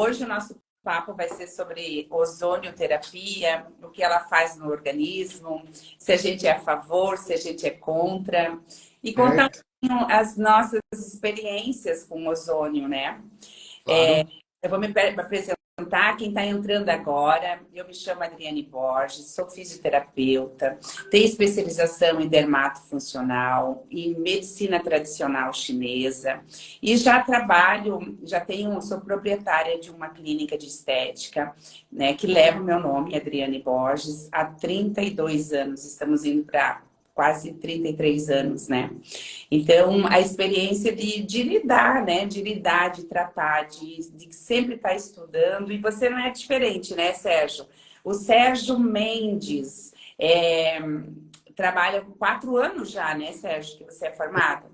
Hoje o nosso papo vai ser sobre ozonioterapia, o que ela faz no organismo, se a gente é a favor, se a gente é contra, e contar um Certo, pouquinho as nossas experiências com ozônio, né? claro. Eu vou me apresentar quem está entrando agora. Eu me chamo Adriane Borges, sou fisioterapeuta, tenho especialização em dermatofuncional, em medicina tradicional chinesa e já trabalho, sou proprietária de uma clínica de estética, né, que leva o meu nome, Adriane Borges, há 32 anos. Estamos indo para quase 33 anos, né? Então, a experiência de lidar, né? De lidar, de tratar, de sempre estar estudando. E você não é diferente, né, Sérgio? O Sérgio Mendes trabalha com 4 anos já, né, Sérgio, que você é formado?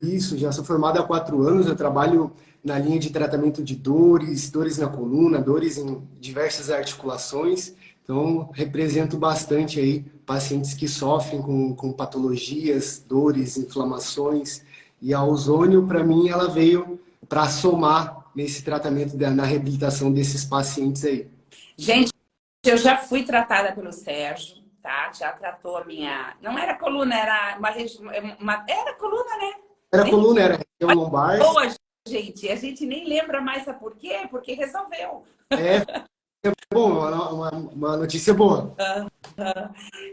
Isso, já sou formado há 4 anos. Eu trabalho na linha de tratamento de dores, dores na coluna, dores em diversas articulações. Então, represento bastante aí pacientes que sofrem com patologias, dores, inflamações. E a ozônio, para mim, ela veio para somar nesse tratamento, na reabilitação desses pacientes aí. Gente, eu já fui tratada pelo Sérgio, tá? Já tratou a minha... Não era coluna, era Era coluna, né? Era Nem coluna, era região lombar. boa, gente. A gente nem lembra mais, sabe por quê? Porque resolveu. É bom, uma notícia boa.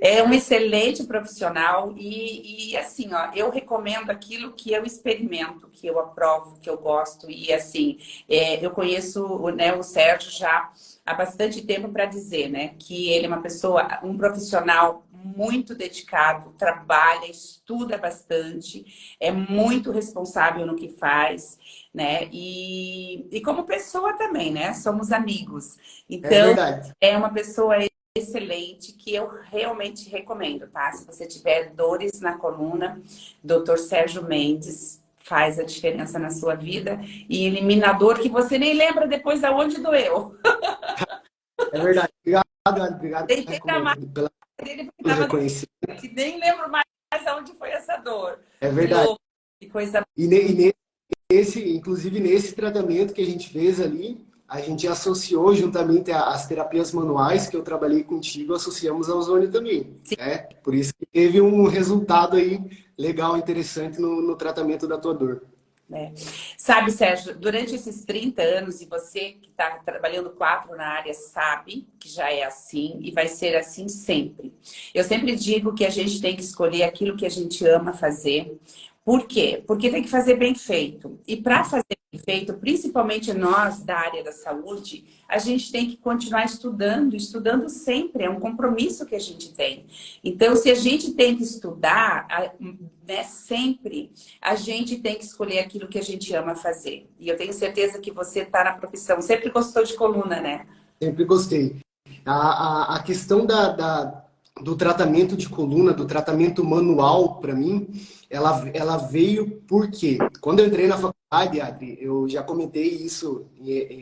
É um excelente profissional e assim, ó, eu recomendo aquilo que eu experimento, que eu aprovo, que eu gosto. E assim, eu conheço, né, o Sérgio já há bastante tempo para dizer, né, que ele é uma pessoa, um profissional muito dedicado, trabalha, estuda bastante, é muito responsável no que faz, né? E como pessoa também, né? Somos amigos. É Então, verdade. é uma pessoa excelente que eu realmente recomendo, tá? Se você tiver dores na coluna, Dr. Sérgio Mendes faz a diferença na sua vida e elimina a dor que você nem lembra depois aonde doeu. É verdade. Obrigado Tem pela, que pegar mais dele porque pelo tava reconhecimento. que nem lembro mais aonde foi essa dor. É Que verdade. louco, que coisa. Inclusive nesse tratamento que a gente fez ali, a gente associou juntamente as terapias manuais que eu trabalhei contigo, associamos ao ozônio também, né? Por isso que teve um resultado aí legal, interessante no tratamento da tua dor. Né? Sabe, Sérgio, durante esses 30 anos, e você que está trabalhando 4 na área sabe que já é assim e vai ser assim sempre. Eu sempre digo que a gente tem que escolher aquilo que a gente ama fazer. Por quê? Porque tem que fazer bem feito. E para fazer bem feito, principalmente nós da área da saúde, a gente tem que continuar estudando, estudando sempre. É um compromisso que a gente tem. Então, se a gente tem que estudar, né, sempre, a gente tem que escolher aquilo que a gente ama fazer. E eu tenho certeza que você está na profissão. Sempre gostou de coluna, né? Sempre gostei. A questão do tratamento de coluna, do tratamento manual, para mim, ela veio porque, quando eu entrei na faculdade, Adri, eu já comentei isso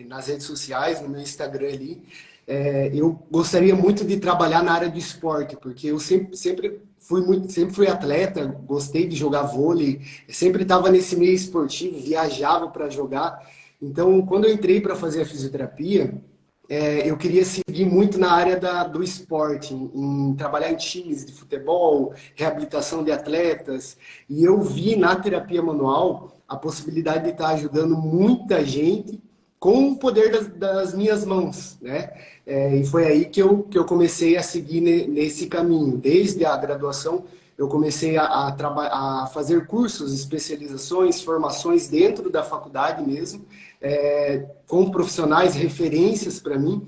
nas redes sociais, no meu Instagram ali, eu gostaria muito de trabalhar na área do esporte, porque eu sempre fui atleta, gostei de jogar vôlei, sempre estava nesse meio esportivo, viajava para jogar. Então, quando eu entrei para fazer a fisioterapia, eu queria seguir muito na área do esporte, em trabalhar em times de futebol, reabilitação de atletas. E eu vi na terapia manual a possibilidade de estar ajudando muita gente com o poder das minhas mãos, né? E foi aí que eu comecei a seguir nesse caminho. Desde a graduação, eu comecei a fazer cursos, especializações, formações dentro da faculdade mesmo, com profissionais, referências para mim,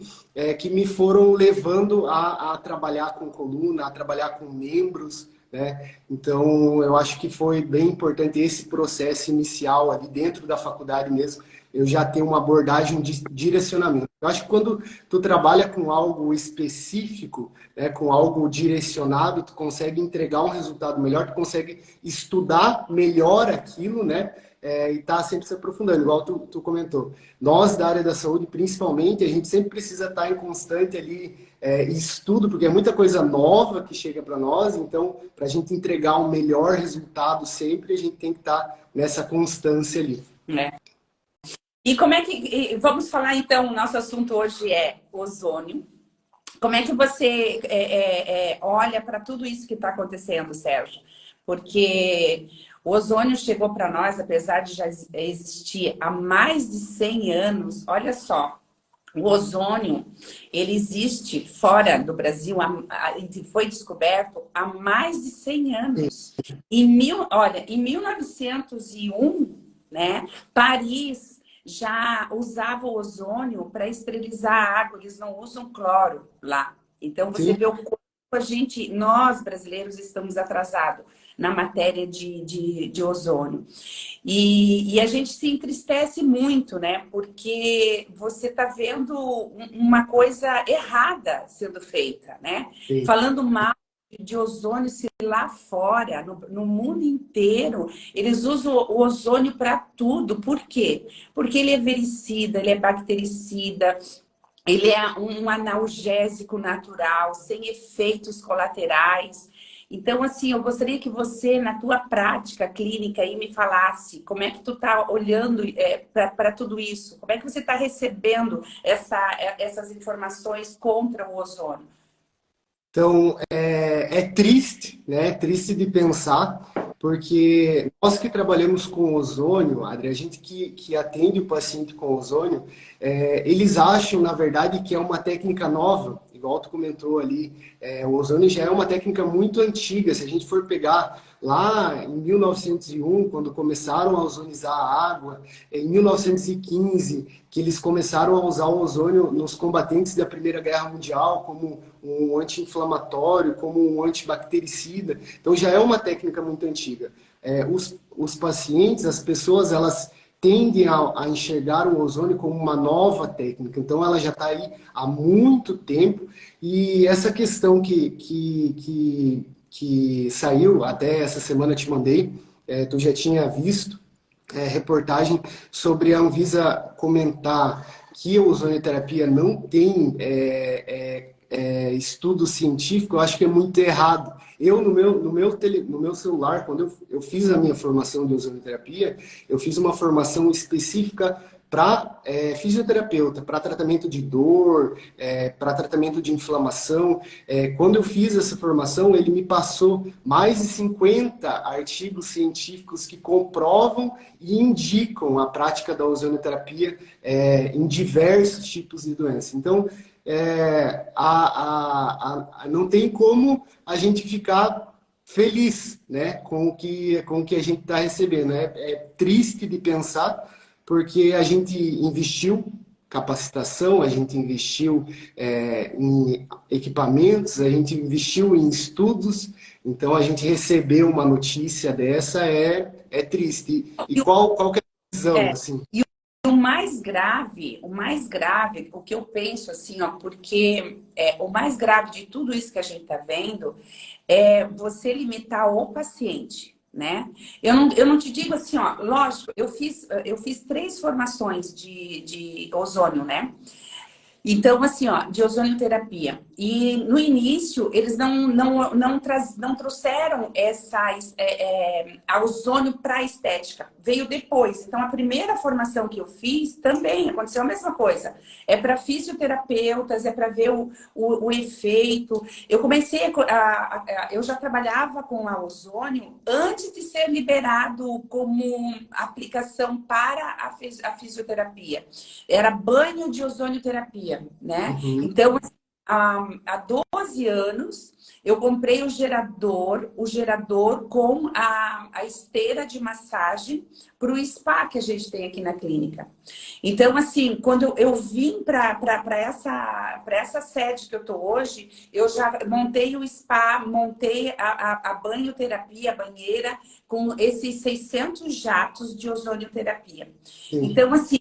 que me foram levando a trabalhar com coluna, a trabalhar com membros, né? Então, eu acho que foi bem importante esse processo inicial ali dentro da faculdade mesmo, eu já ter uma abordagem de direcionamento. Eu acho que quando tu trabalha com algo específico, né, com algo direcionado, tu consegue entregar um resultado melhor, tu consegue estudar melhor aquilo, né? E tá sempre se aprofundando, igual tu comentou. Nós, da área da saúde, principalmente, a gente sempre precisa estar em constante ali estudo, porque é muita coisa nova que chega para nós, então, para a gente entregar um melhor resultado sempre, a gente tem que estar nessa constância ali. Né? E como é que... Vamos falar, então, o nosso assunto hoje é ozônio. Como é que você olha para tudo isso que está acontecendo, Sérgio? Porque o ozônio chegou para nós, apesar de já existir há mais de 100 anos. Olha só, o ozônio, ele existe fora do Brasil, foi descoberto há mais de 100 anos. Olha, em 1901, né, Paris já usava o ozônio para esterilizar a água, eles não usam cloro lá. Então, você Sim. vê o quanto nós brasileiros estamos atrasados na matéria de ozônio. E a gente se entristece muito, né? Porque você está vendo uma coisa errada sendo feita, né? Sim. Falando mal de ozônio, se lá fora, no mundo inteiro, eles usam o ozônio para tudo. Por quê? Porque ele é vericida, ele é bactericida, ele é um analgésico natural, sem efeitos colaterais. Então, assim, eu gostaria que você, na tua prática clínica, aí me falasse como é que tu tá olhando para tudo isso, como é que você está recebendo essas informações contra o ozônio. Então, é triste, né? É triste de pensar, porque nós que trabalhamos com ozônio, Adri, a gente que atende o paciente com ozônio, eles acham, na verdade, que é uma técnica nova, igual tu comentou ali, o ozônio já é uma técnica muito antiga. Se a gente for pegar lá em 1901, quando começaram a ozonizar a água, em 1915, que eles começaram a usar o ozônio nos combatentes da Primeira Guerra Mundial como um anti-inflamatório, como um antibactericida. Então já é uma técnica muito antiga. Os pacientes, as pessoas, elas tendem a enxergar o ozônio como uma nova técnica. Então ela já está aí há muito tempo. E essa questão que saiu, até essa semana eu te mandei, tu já tinha visto, reportagem sobre a Anvisa comentar que a ozonioterapia não tem estudo científico. Eu acho que é muito errado. Eu, no meu celular, quando eu fiz a minha formação de ozonioterapia, eu fiz uma formação específica para fisioterapeuta, para tratamento de dor, para tratamento de inflamação. Quando eu fiz essa formação, ele me passou mais de 50 artigos científicos que comprovam e indicam a prática da ozonioterapia em diversos tipos de doenças. Então, não tem como a gente ficar feliz, né, com o que a gente está recebendo. É triste de pensar, porque a gente investiu capacitação, a gente investiu em equipamentos, a gente investiu em estudos. Então a gente recebeu uma notícia dessa é triste. E qual que é a visão, assim? O mais grave, o que eu penso assim, ó, porque o mais grave de tudo isso que a gente está vendo é você limitar o paciente, né? Eu não te digo assim, ó, lógico, eu fiz 3 formações de ozônio, né? Então, assim, ó, de ozonioterapia. E no início, eles não trouxeram a ozônio para a estética. Veio depois. Então, a primeira formação que eu fiz também aconteceu a mesma coisa. É para fisioterapeutas, é para ver o efeito. Eu comecei eu já trabalhava com a ozônio antes de ser liberado como aplicação para a fisioterapia. Era banho de ozonioterapia, né? Uhum. Então, há 12 anos, eu comprei o gerador com a esteira de massagem para o spa que a gente tem aqui na clínica. Então, assim, quando eu vim para essa sede que eu estou hoje, eu já montei o spa, montei a banhoterapia, a banheira, com esses 600 jatos de ozonioterapia. Sim. Então, assim,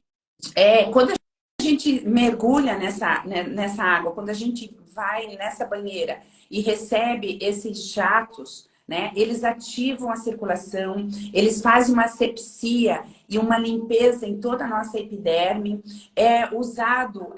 quando a gente mergulha nessa água, quando a gente vai nessa banheira e recebe esses jatos, né, eles ativam a circulação, eles fazem uma asepsia e uma limpeza em toda a nossa epiderme. É usado,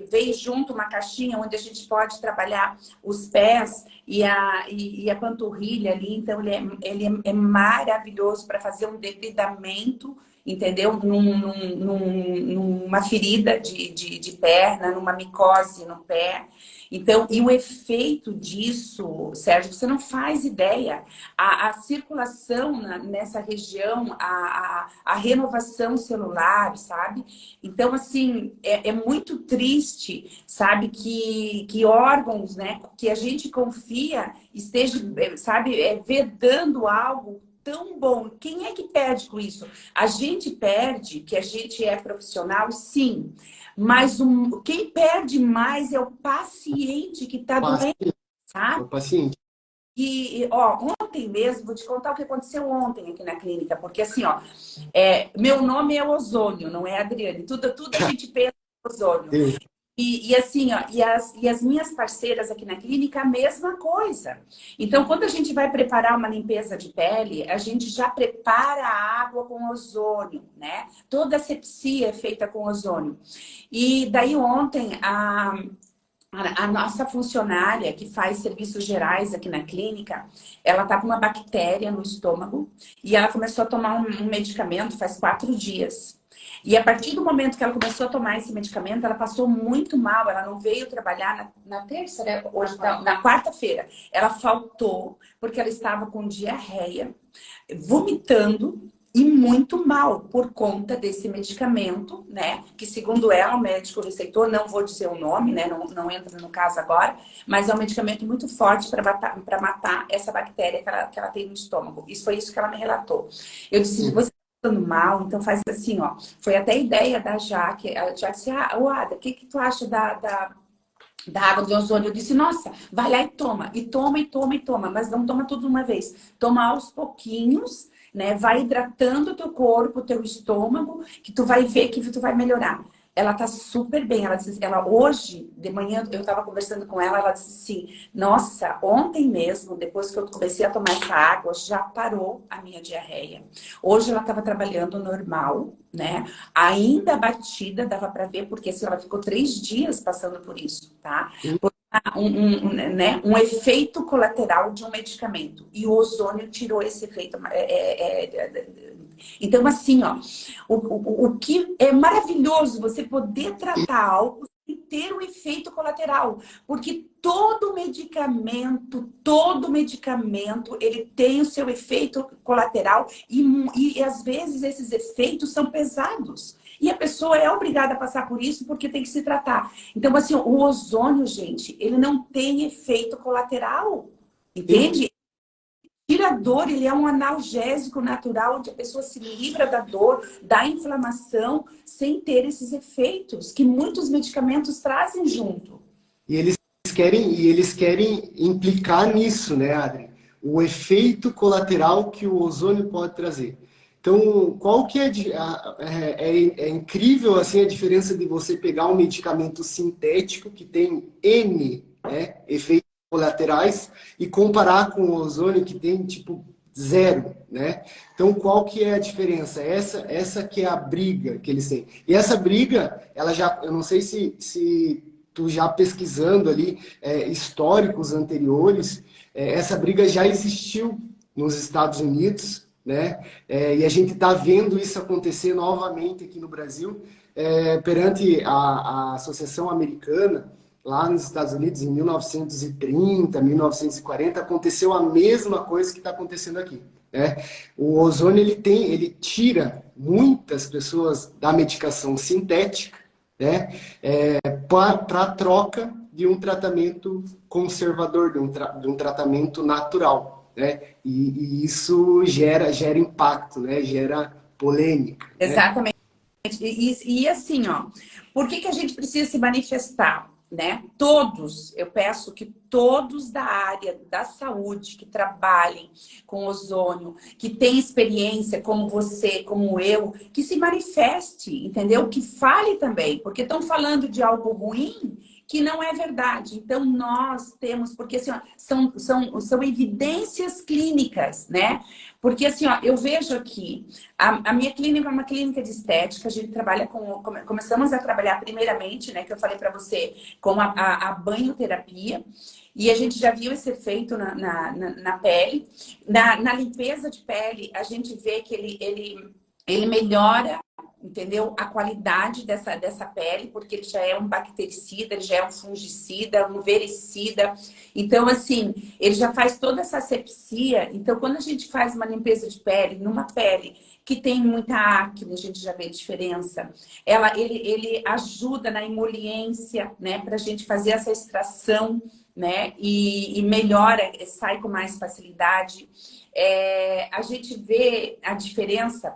veio junto uma caixinha onde a gente pode trabalhar os pés e a panturrilha ali. Então, ele é maravilhoso para fazer um debridamento entendeu? Numa ferida de perna, numa micose no pé. Então, e o efeito disso, Sérgio, você não faz ideia. A circulação nessa região, a renovação celular, sabe? Então, assim, é muito triste, sabe, que órgãos, né, que a gente confia esteja, sabe, vedando algo tão bom. Quem é que perde com isso? A gente perde, que a gente é profissional, sim. Mas quem perde mais é o paciente que está doente, Paciente, é sabe? o paciente. E, ó, ontem mesmo, vou te contar o que aconteceu ontem aqui na clínica, porque assim, ó, meu nome é Ozônio, não é Adriane. Tudo a gente pensa em Ozônio. Deus. E assim, ó, e as minhas parceiras aqui na clínica, a mesma coisa. Então, quando a gente vai preparar uma limpeza de pele, a gente já prepara a água com ozônio, né? Toda a asepsia é feita com ozônio. E daí ontem, a nossa funcionária que faz serviços gerais aqui na clínica, ela tá com uma bactéria no estômago e ela começou a tomar um medicamento faz 4 dias. E a partir do momento que ela começou a tomar esse medicamento, ela passou muito mal. Ela não veio trabalhar na terça, né? Hoje, na quarta-feira. Ela faltou porque ela estava com diarreia, vomitando e muito mal por conta desse medicamento, né? Que segundo ela, o médico receitou, não vou dizer o nome, né? Não entra no caso agora, mas é um medicamento muito forte para matar essa bactéria que ela tem no estômago. Isso foi isso que ela me relatou. Eu disse, você tá passando mal, então faz assim, ó. Foi até a ideia da Jaque. A Jaque disse, Ada, o que tu acha da água de ozônio? Eu disse, nossa, vai lá e toma. E toma, e toma, e toma. Mas não toma tudo de uma vez. Toma aos pouquinhos, né? Vai hidratando o teu corpo, o teu estômago, que tu vai ver que tu vai melhorar. Ela tá super bem. Ela hoje, de manhã, eu tava conversando com ela, ela disse assim, nossa, ontem mesmo, depois que eu comecei a tomar essa água, já parou a minha diarreia. Hoje ela tava trabalhando normal, né? Ainda batida, dava para ver, porque assim, ela ficou 3 dias passando por isso, tá? Por né, um efeito colateral de um medicamento. E o ozônio tirou esse efeito. Então, assim, ó, o que é maravilhoso você poder tratar algo e ter um efeito colateral. Porque todo medicamento, ele tem o seu efeito colateral e às vezes esses efeitos são pesados. E a pessoa é obrigada a passar por isso porque tem que se tratar. Então, assim, o ozônio, gente, ele não tem efeito colateral. Entende? Tira a dor, ele é um analgésico natural, onde a pessoa se livra da dor, da inflamação, sem ter esses efeitos que muitos medicamentos trazem junto. E eles querem implicar nisso, né, Adri? O efeito colateral que o ozônio pode trazer. Então, qual que é incrível assim a diferença de você pegar um medicamento sintético que tem N, né, efeitos colaterais e comparar com o ozônio que tem tipo zero, né? Então, qual que é a diferença? Essa que é a briga que eles têm. E essa briga, ela já, eu não sei se tu já pesquisando ali históricos anteriores, essa briga já existiu nos Estados Unidos, né? E a gente está vendo isso acontecer novamente aqui no Brasil, perante a Associação Americana, lá nos Estados Unidos, em 1930, 1940, aconteceu a mesma coisa que está acontecendo aqui, né? O ozônio ele tira muitas pessoas da medicação sintética, né? Para troca de um tratamento conservador, de um tratamento natural, né? E isso gera impacto, né? Gera polêmica, né? Exatamente. E assim, ó, por que a gente precisa se manifestar, né? Todos, eu peço que todos da área da saúde que trabalhem com ozônio, que têm experiência como você, como eu, que se manifeste, entendeu? Que fale também, porque estão falando de algo ruim que não é verdade. Então, nós temos, porque assim, ó, são evidências clínicas, né? Porque assim, ó, eu vejo aqui, a minha clínica é uma clínica de estética, a gente trabalha começamos a trabalhar primeiramente, né, que eu falei para você, com a banhoterapia, e a gente já viu esse efeito na pele. Na limpeza de pele, a gente vê que ele melhora, entendeu? A qualidade dessa pele, porque ele já é um bactericida, ele já é um fungicida, um vericida. Então, assim, ele já faz toda essa asepsia. Então, quando a gente faz uma limpeza de pele, numa pele que tem muita acne, a gente já vê a diferença. Ele ajuda na emoliência, né? Para a gente fazer essa extração, né? E melhora, sai com mais facilidade. A gente vê a diferença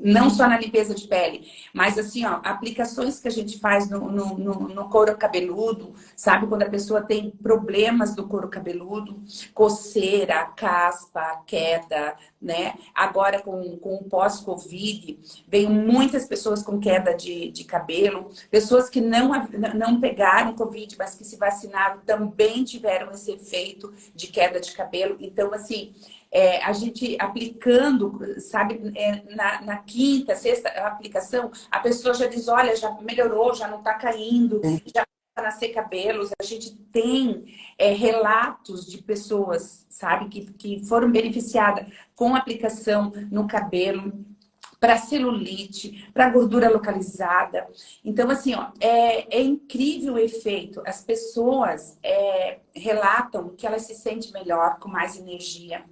não só na limpeza de pele, mas assim, ó, aplicações que a gente faz no couro cabeludo, sabe? Quando a pessoa tem problemas do couro cabeludo, coceira, caspa, queda, né? Agora com o pós-Covid, veio muitas pessoas com queda de cabelo, pessoas que não pegaram Covid, mas que se vacinaram também tiveram esse efeito de queda de cabelo. Então, assim, a gente aplicando, sabe, na quinta, sexta aplicação, a pessoa já diz, olha, já melhorou, já não está caindo, já vai nascer cabelos. A gente tem relatos de pessoas, sabe, que foram beneficiadas com aplicação no cabelo, para celulite, para gordura localizada. Então, assim, ó, é incrível o efeito. As pessoas relatam que elas se sentem melhor, com mais energia.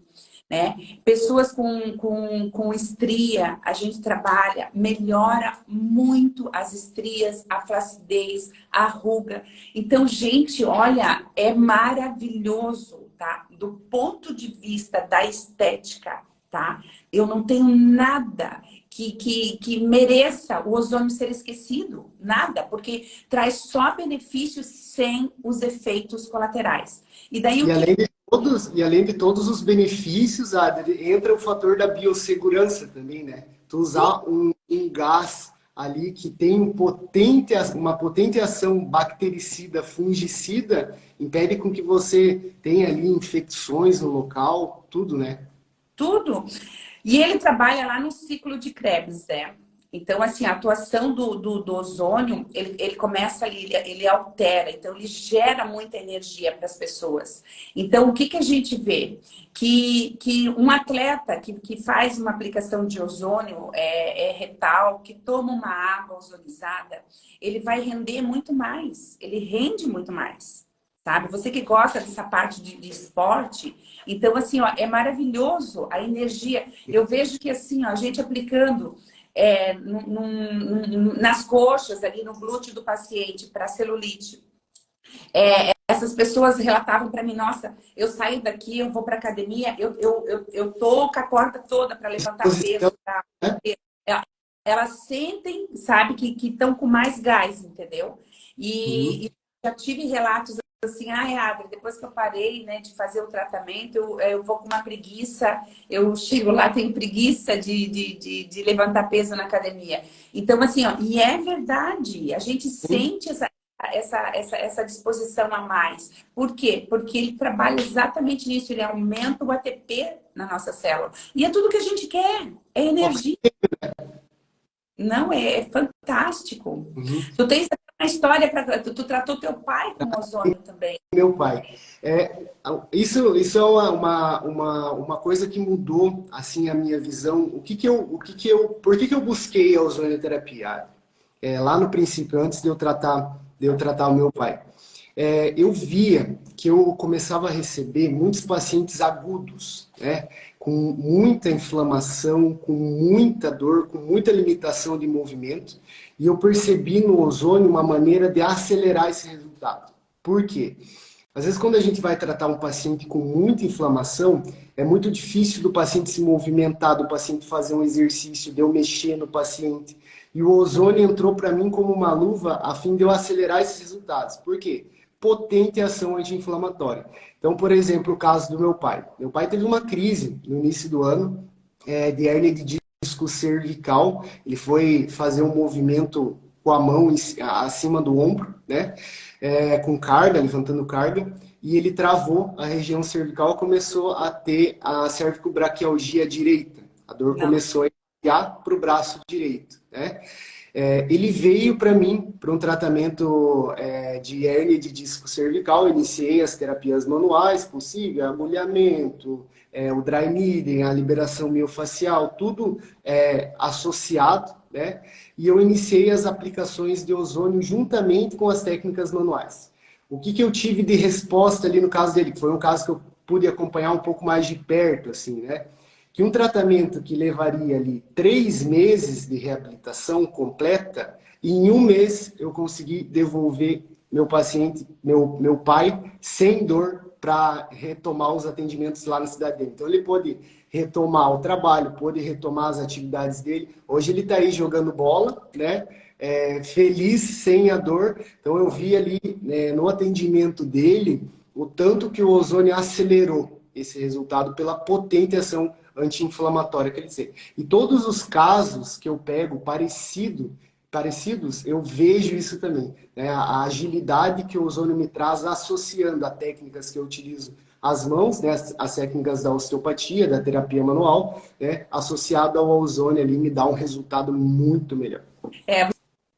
Né? Pessoas com estria, a gente trabalha, melhora muito as estrias, a flacidez, a ruga. Então, gente, olha, é maravilhoso, tá? Do ponto de vista da estética, tá? Eu não tenho nada que mereça o ozônio ser esquecido, nada, porque traz só benefícios sem os efeitos colaterais. E daí o que... E além de todos os benefícios, Adri, entra o fator da biossegurança também, né? Tu usar um gás ali que tem uma potente ação bactericida, fungicida, impede com que você tenha ali infecções no local, tudo, né? Tudo. E ele trabalha lá no ciclo de Krebs, né? Então, assim, a atuação do ozônio, ele começa ali, ele altera, então ele gera muita energia para as pessoas. Então, o que a gente vê? Que um atleta que faz uma aplicação de ozônio retal, que toma uma água ozonizada, ele vai render muito mais, ele rende muito mais. Sabe? Você que gosta dessa parte de esporte, então, assim, ó, é maravilhoso a energia. Eu vejo que, assim, ó, a gente aplicando nas coxas, ali no glúteo do paciente, para celulite. Essas pessoas relatavam para mim, nossa, eu saio daqui, eu vou para academia, eu tô com a corda toda para levantar peso. Elas sentem, sabe, que estão com mais gás, entendeu? E já tive relatos assim, Adri, depois que eu parei, né, de fazer o tratamento, eu vou com uma preguiça, eu chego lá, tenho preguiça de levantar peso na academia. Então, assim, ó, e é verdade, a gente sente essa disposição a mais. Por quê? Porque ele trabalha exatamente nisso, ele aumenta o ATP na nossa célula. E é tudo que a gente quer, é energia. Não, é fantástico. Tu tens uma história para tu tratou teu pai com ozônio também. Meu pai. Isso é uma coisa que mudou assim a minha visão. Por que eu busquei a ozonioterapia? Lá no princípio, antes de eu tratar o meu pai. Eu via que eu começava a receber muitos pacientes agudos, né? Com muita inflamação, com muita dor, com muita limitação de movimento. E eu percebi no ozônio uma maneira de acelerar esse resultado. Por quê? Às vezes, quando a gente vai tratar um paciente com muita inflamação, é muito difícil do paciente se movimentar, do paciente fazer um exercício, de eu mexer no paciente. E o ozônio entrou para mim como uma luva a fim de eu acelerar esses resultados. Por quê? Potente ação anti-inflamatória. Então, por exemplo, o caso do meu pai. Meu pai teve uma crise no início do ano de hérnia de disco cervical. Ele foi fazer um movimento com a mão acima do ombro, né? Com carga, levantando carga. E ele travou a região cervical e começou a ter a cervicobraquialgia direita. A dor começou a para o braço direito, né? Ele veio para mim para um tratamento de hérnia de disco cervical. Eu iniciei as terapias manuais possíveis, agulhamento, o dry needling, a liberação miofacial, tudo associado, né? E eu iniciei as aplicações de ozônio juntamente com as técnicas manuais. O que eu tive de resposta ali no caso dele? Foi um caso que eu pude acompanhar um pouco mais de perto, assim, né? Que um tratamento que levaria ali 3 meses de reabilitação completa, em 1 mês eu consegui devolver meu paciente, meu pai, sem dor para retomar os atendimentos lá na cidade dele. Então ele pôde retomar o trabalho, pôde retomar as atividades dele. Hoje ele está aí jogando bola, né? Feliz, sem a dor. Então eu vi ali no atendimento dele o tanto que o ozônio acelerou esse resultado pela potente ação anti-inflamatória que ele tem. E todos os casos que eu pego parecidos, eu vejo isso também. Né? A agilidade que o ozônio me traz associando a técnicas que eu utilizo as mãos, né? As técnicas da osteopatia, da terapia manual, né? Associado ao ozônio ali, me dá um resultado muito melhor.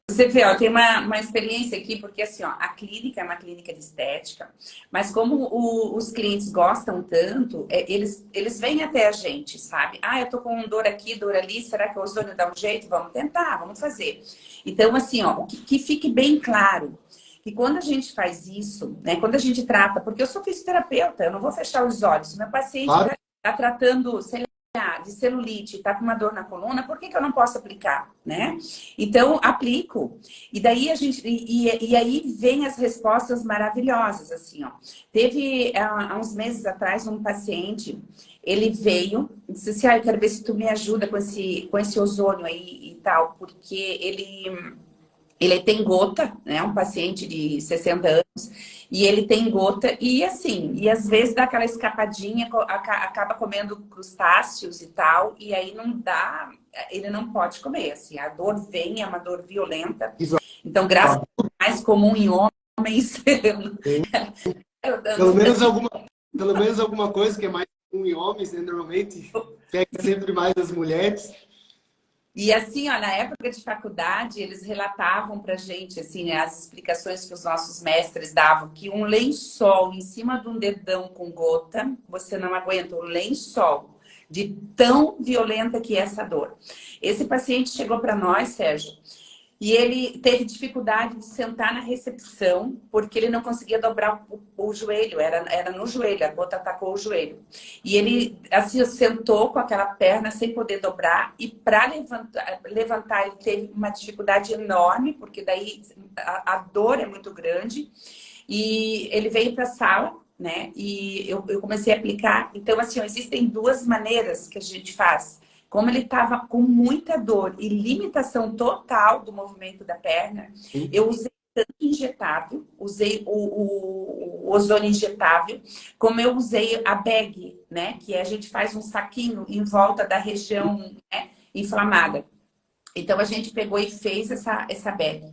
Você vê, ó, tem uma experiência aqui, porque assim, ó, a clínica é uma clínica de estética, mas como os clientes gostam tanto, eles vêm até a gente, sabe? Ah, eu tô com dor aqui, dor ali, será que o ozônio dá um jeito? Vamos tentar, vamos fazer. Então, assim, ó, que fique bem claro, que quando a gente faz isso, né, quando a gente trata, porque eu sou fisioterapeuta, eu não vou fechar os olhos, se meu paciente Claro. tá tratando, sei lá, de celulite, tá com uma dor na coluna, por que eu não posso aplicar, né? Então, aplico. E daí e aí vem as respostas maravilhosas, assim, ó. Teve, há uns meses atrás, um paciente, ele veio, disse assim, eu quero ver se tu me ajuda com esse ozônio aí e tal, porque ele tem gota, né? Um paciente de 60 anos, e ele tem gota, e assim, e às vezes dá aquela escapadinha, acaba comendo crustáceos e tal, e aí não dá, ele não pode comer, assim, a dor vem, é uma dor violenta. Então, graças a Deus, é mais comum em homens. Pelo menos alguma coisa que é mais comum em homens, né? Normalmente pega sempre mais as mulheres. E assim, ó, na época de faculdade, eles relatavam pra gente, assim, né, as explicações que os nossos mestres davam, que um lençol em cima de um dedão com gota, você não aguenta, um lençol de tão violenta que é essa dor. Esse paciente chegou para nós, Sérgio, e ele teve dificuldade de sentar na recepção, porque ele não conseguia dobrar o joelho, era no joelho, a gota atacou o joelho. E ele, assim, sentou com aquela perna sem poder dobrar, e para levantar ele teve uma dificuldade enorme, porque daí a dor é muito grande. E ele veio para a sala, né? E eu comecei a aplicar. Então, assim, existem 2 maneiras que a gente faz. Como ele estava com muita dor e limitação total do movimento da perna, eu usei tanto injetável, usei o ozônio injetável, como eu usei a bag, né? Que a gente faz um saquinho em volta da região, né, inflamada. Então, a gente pegou e fez essa bag.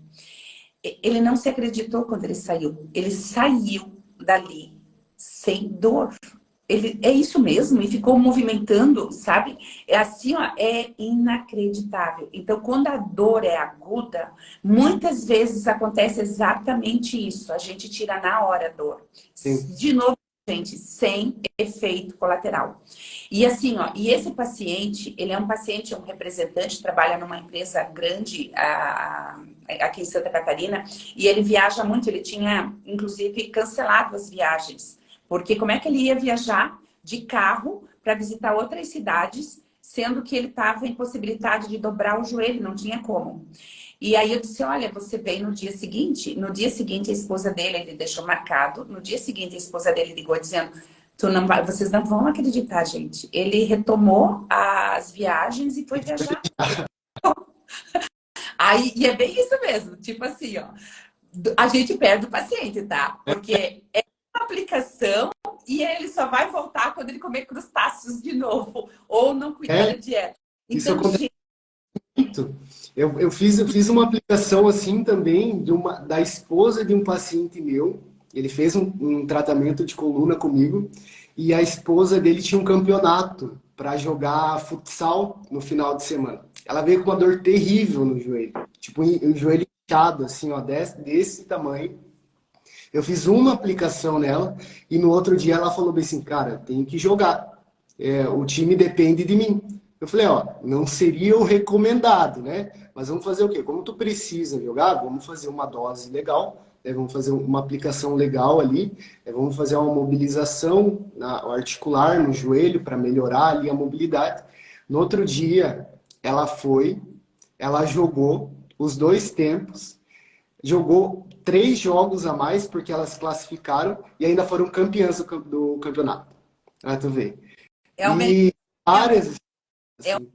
Ele não se acreditou quando ele saiu. Ele saiu dali sem dor. É isso mesmo, e ficou movimentando, sabe? É assim, ó, é inacreditável. Então, quando a dor é aguda, muitas vezes acontece exatamente isso. A gente tira na hora a dor. Sim. De novo, gente, sem efeito colateral. E assim, ó, e esse paciente, ele é um paciente, um representante, trabalha numa empresa grande aqui em Santa Catarina, e ele viaja muito, ele tinha, inclusive, cancelado as viagens. Porque como é que ele ia viajar de carro para visitar outras cidades, sendo que ele estava impossibilitado de dobrar o joelho, não tinha como. E aí eu disse, olha, você vem no dia seguinte a esposa dele, ele deixou marcado, no dia seguinte a esposa dele ligou dizendo, vocês não vão acreditar, gente. Ele retomou as viagens e foi viajar. Aí, e é bem isso mesmo, tipo assim, ó, a gente perde o paciente, tá? Porque é uma aplicação e ele só vai voltar quando ele comer crustáceos de novo, ou não cuidar da dieta. Isso Então, acontece muito. Eu fiz uma aplicação assim também da esposa de um paciente meu. Ele fez um tratamento de coluna comigo e a esposa dele tinha um campeonato para jogar futsal no final de semana. Ela veio com uma dor terrível no joelho. tipo, o joelho inchado, assim, ó, desse tamanho. Eu fiz uma aplicação nela e no outro dia ela falou bem assim, cara, tenho que jogar. O time depende de mim. Eu falei, ó, não seria o recomendado, né? Mas vamos fazer o quê? Como tu precisa jogar, vamos fazer uma dose legal, né? Vamos fazer uma aplicação legal ali, vamos fazer uma mobilização articular no joelho para melhorar ali a mobilidade. No outro dia, ela jogou os 2 tempos, jogou 3 jogos a mais, porque elas classificaram e ainda foram campeãs do campeonato. Ah, tu vê. É o melhor. E várias, É assim,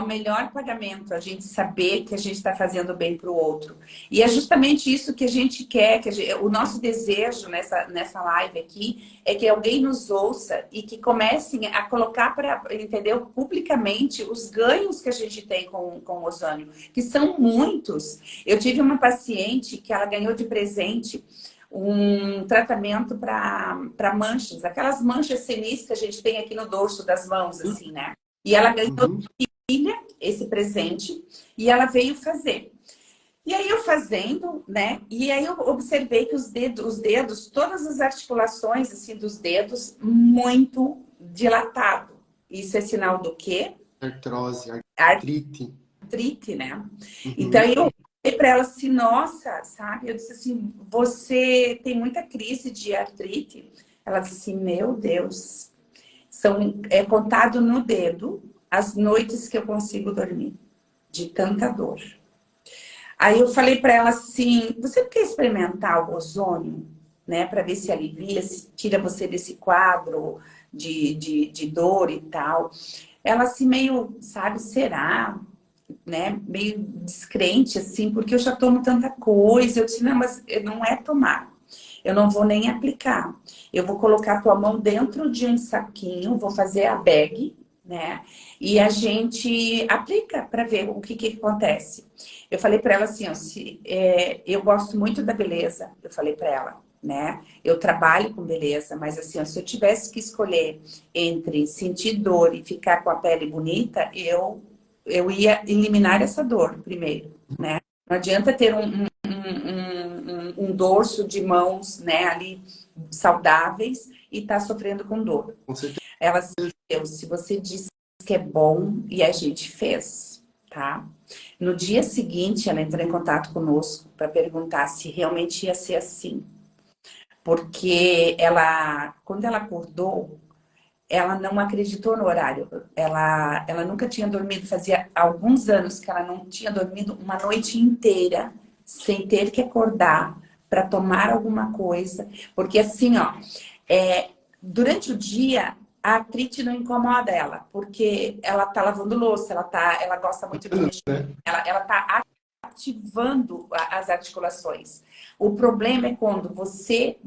o melhor pagamento, a gente saber que a gente está fazendo bem para o outro. E é justamente isso que a gente quer, o nosso desejo nessa live aqui é que alguém nos ouça e que comecem a colocar para, entendeu, publicamente os ganhos que a gente tem com o ozônio, que são muitos. Eu tive uma paciente que ela ganhou de presente um tratamento para manchas, aquelas manchas senis que a gente tem aqui no dorso das mãos, assim, né? E ela ganhou esse presente e ela veio fazer. E aí eu fazendo, né? E aí eu observei que os dedos, todas as articulações assim dos dedos muito dilatado. Isso é sinal do quê? artrose, artrite. Artrite, né? Uhum. Então eu falei para ela assim, nossa, sabe? Eu disse assim, você tem muita crise de artrite? Ela disse assim, meu Deus, é contado no dedo as noites que eu consigo dormir, de tanta dor. Aí eu falei para ela assim, você quer experimentar o ozônio, né, para ver se alivia, se tira você desse quadro de dor e tal. Ela assim meio, sabe, será? Né, meio descrente assim, porque eu já tomo tanta coisa. Eu disse, não, mas não é tomar. Eu não vou nem aplicar. Eu vou colocar a tua mão dentro de um saquinho, vou fazer a bag, né? E a gente aplica para ver o que acontece. Eu falei para ela assim, ó, eu gosto muito da beleza, eu falei para ela, né? Eu trabalho com beleza, mas assim, ó, se eu tivesse que escolher entre sentir dor e ficar com a pele bonita, eu ia eliminar essa dor primeiro, né? Não adianta ter um dorso de mãos, né, ali saudáveis e tá sofrendo com dor. Com certeza. Ela disse, se você disse que é bom e a gente fez, tá? No dia seguinte, ela entrou em contato conosco para perguntar se realmente ia ser assim. Porque quando ela acordou, ela não acreditou no horário. Ela nunca tinha dormido, fazia alguns anos que ela não tinha dormido uma noite inteira sem ter que acordar para tomar alguma coisa. Porque assim, ó, durante o dia, a artrite não incomoda ela, porque ela tá lavando louça, ela gosta muito de mexer, ela tá ativando as articulações. O problema é quando você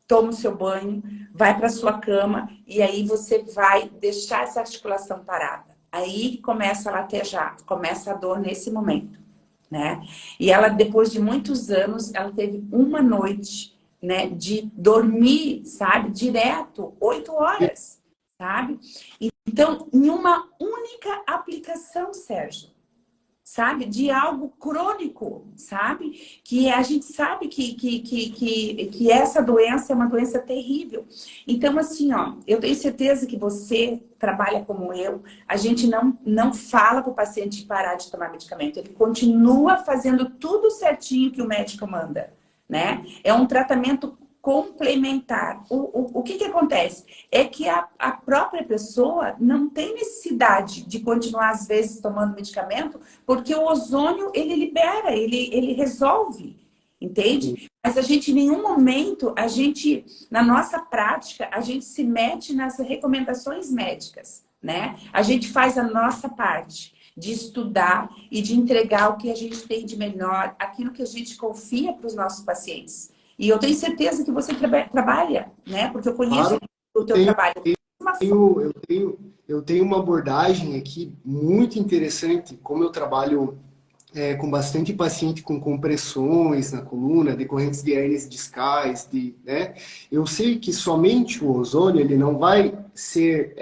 toma o seu banho, vai para sua cama e aí você vai deixar essa articulação parada. Aí começa a latejar, começa a dor nesse momento, né? E ela, depois de muitos anos, ela teve uma noite, né, de dormir, sabe, direto, 8 horas, sabe? Então, em uma única aplicação, Sérgio, sabe? De algo crônico, sabe? Que a gente sabe que essa doença é uma doença terrível. Então, assim, ó, eu tenho certeza que você trabalha como eu, a gente não fala para o paciente parar de tomar medicamento, ele continua fazendo tudo certinho que o médico manda, né? É um tratamento complementar. O que acontece? É que a própria pessoa não tem necessidade de continuar, às vezes, tomando medicamento, porque o ozônio, ele libera, ele resolve, entende? Mas a gente, em nenhum momento, na nossa prática, a gente se mete nas recomendações médicas, né? A gente faz a nossa parte de estudar e de entregar o que a gente tem de melhor, aquilo que a gente confia para os nossos pacientes. E eu tenho certeza que você trabalha, né? Porque eu conheço o teu trabalho. Eu tenho uma abordagem aqui muito interessante, como eu trabalho com bastante paciente com compressões na coluna, decorrentes de hérnias discais, né? Eu sei que somente o ozônio, ele não vai ser,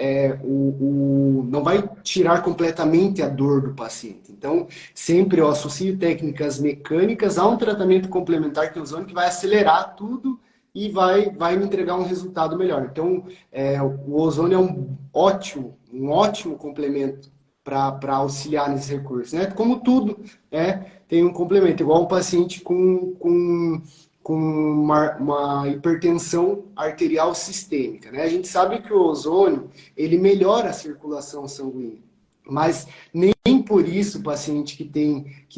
não vai tirar completamente a dor do paciente. Então, sempre eu associo técnicas mecânicas a um tratamento complementar que é o ozônio, que vai acelerar tudo e vai me entregar um resultado melhor. Então, o ozônio é um ótimo complemento para auxiliar nesse recurso, né? Como tudo, tem um complemento, igual um paciente com uma hipertensão arterial sistêmica, né? A gente sabe que o ozônio, ele melhora a circulação sanguínea, mas nem por isso o paciente que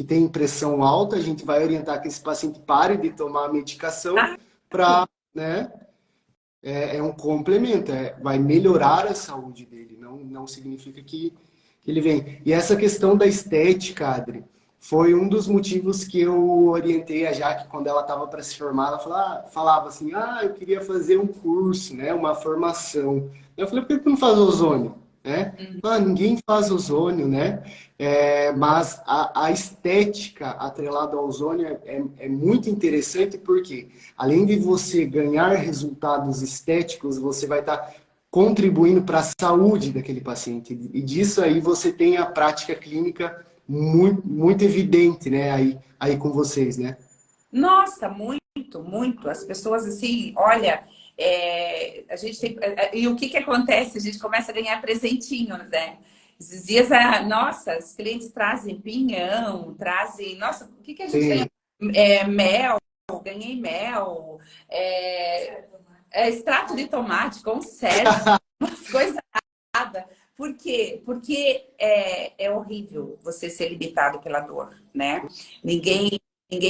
tem pressão alta, a gente vai orientar que esse paciente pare de tomar a medicação para, né? É um complemento, vai melhorar a saúde dele, não significa que ele vem. E essa questão da estética, Adri, foi um dos motivos que eu orientei a Jaque quando ela estava para se formar. Ela falava assim, eu queria fazer um curso, né, uma formação. Eu falei, por que tu não faz ozônio? Né? Ninguém faz ozônio, né? Mas a estética atrelada ao ozônio é muito interessante porque, além de você ganhar resultados estéticos, você vai estar contribuindo para a saúde daquele paciente. E disso aí você tem a prática clínica muito, muito evidente, né? Aí com vocês, né? Nossa, muito, muito. As pessoas assim, olha, a gente tem. E o que acontece? A gente começa a ganhar presentinhos, né? Esses dias, nossa, os clientes trazem pinhão, trazem. Nossa, o que a gente ganhou? Sim. Mel, ganhei mel, extrato de tomate, conserva, umas coisas nada. Por quê? Porque é horrível você ser limitado pela dor, né? Ninguém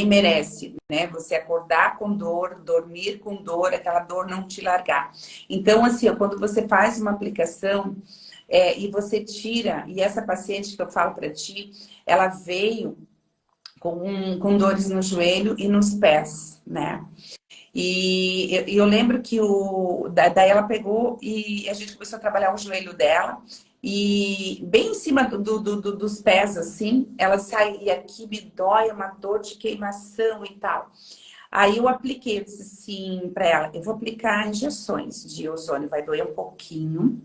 merece, né? Você acordar com dor, dormir com dor, aquela dor não te largar. Então, assim, ó, quando você faz uma aplicação e você tira, e essa paciente que eu falo para ti, ela veio com dores no joelho e nos pés, né? E eu lembro que daí ela pegou e a gente começou a trabalhar o joelho dela. E bem em cima dos pés, assim, ela saía aqui, me dói, uma dor de queimação e tal. Aí eu apliquei, eu disse assim para ela, eu vou aplicar injeções de ozônio, vai doer um pouquinho,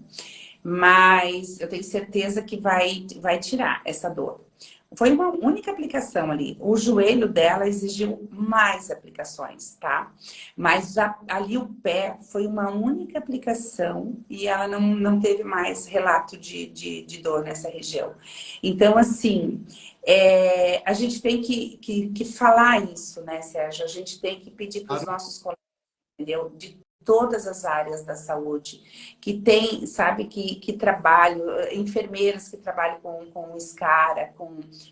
mas eu tenho certeza que vai tirar essa dor. Foi uma única aplicação ali. O joelho dela exigiu mais aplicações, tá? Mas ali o pé foi uma única aplicação e ela não teve mais relato de dor nessa região. Então, assim, a gente tem que falar isso, né, Sérgio? A gente tem que pedir para os nossos colegas, entendeu? De todas as áreas da saúde, que tem, sabe, que trabalham, enfermeiras que trabalham com escara,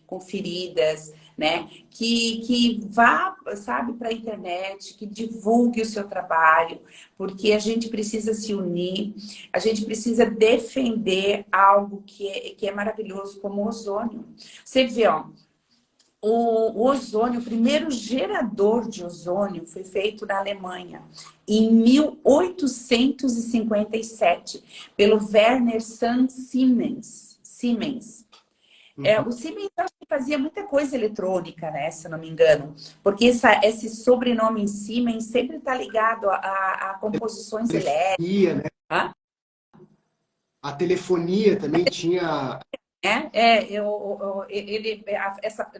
com feridas, né? Que vá, sabe, para a internet, que divulgue o seu trabalho, porque a gente precisa se unir, a gente precisa defender algo que é maravilhoso, como o ozônio. Você vê, ó, o ozônio, o primeiro gerador de ozônio foi feito na Alemanha em 1857 pelo Werner Sand Siemens. O Siemens acho que fazia muita coisa eletrônica, né, se eu não me engano, porque esse sobrenome em Siemens sempre está ligado a composições elétricas. Né? Hã? A telefonia também tinha. Eu